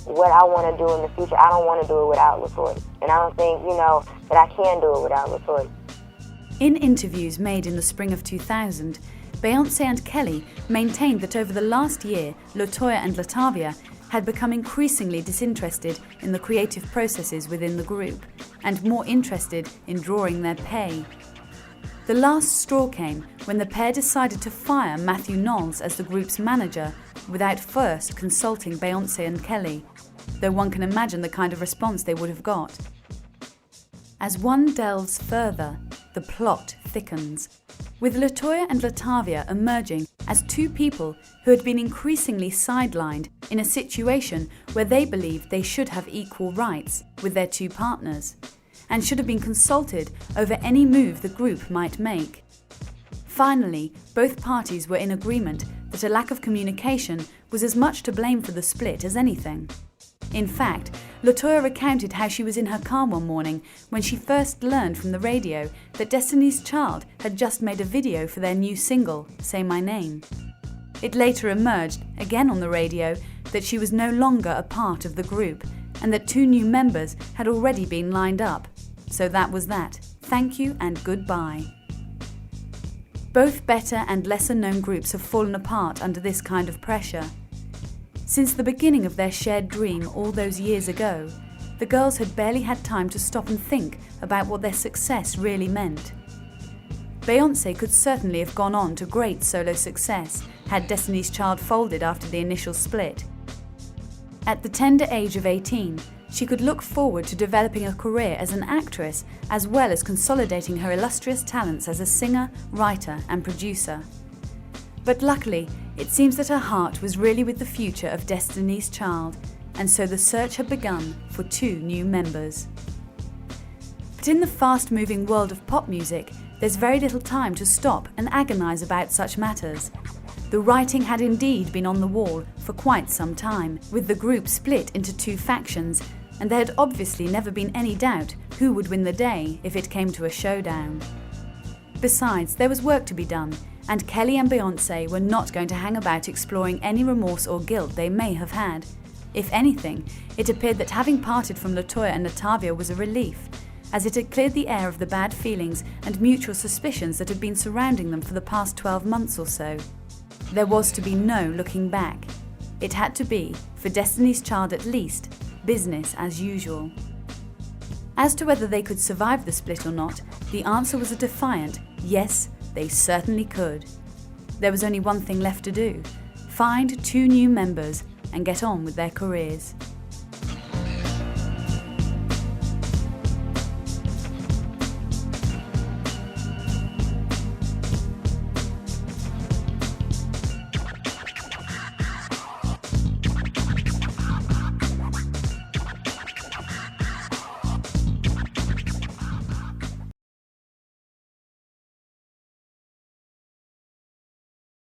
what I want to do in the future, I don't want to do it without LaToya. And I don't think, that I can do it without LaToya. In interviews made in the spring of 2000, Beyonce and Kelly maintained that over the last year, LaToya and Latavia had become increasingly disinterested in the creative processes within the group and more interested in drawing their pay. The last straw came when the pair decided to fire Matthew Knowles as the group's manager without first consulting Beyonce and Kelly, though one can imagine the kind of response they would have got. As one delves further, the plot thickens, with LaToya and Latavia emerging as two people who had been increasingly sidelined in a situation where they believed they should have equal rights with their two partners, and should have been consulted over any move the group might make. Finally, both parties were in agreement that a lack of communication was as much to blame for the split as anything. In fact, LaToya recounted how she was in her car one morning when she first learned from the radio that Destiny's Child had just made a video for their new single, Say My Name. It later emerged, again on the radio, that she was no longer a part of the group and that two new members had already been lined up. So that was that. Thank you and goodbye. Both better and lesser known groups have fallen apart under this kind of pressure. Since the beginning of their shared dream all those years ago, the girls had barely had time to stop and think about what their success really meant. Beyonce could certainly have gone on to great solo success had Destiny's Child folded after the initial split. At the tender age of 18, she could look forward to developing a career as an actress as well as consolidating her illustrious talents as a singer, writer and producer. But luckily, it seems that her heart was really with the future of Destiny's Child, and so the search had begun for two new members. But in the fast-moving world of pop music, there's very little time to stop and agonise about such matters. The writing had indeed been on the wall for quite some time, with the group split into two factions, and there had obviously never been any doubt who would win the day if it came to a showdown. Besides, there was work to be done, and Kelly and Beyonce were not going to hang about exploring any remorse or guilt they may have had. If anything, it appeared that having parted from LaToya and Latavia was a relief, as it had cleared the air of the bad feelings and mutual suspicions that had been surrounding them for the past 12 months or so. There was to be no looking back. It had to be, for Destiny's Child at least, business as usual. As to whether they could survive the split or not, the answer was a defiant yes, they certainly could. There was only one thing left to do: find two new members and get on with their careers.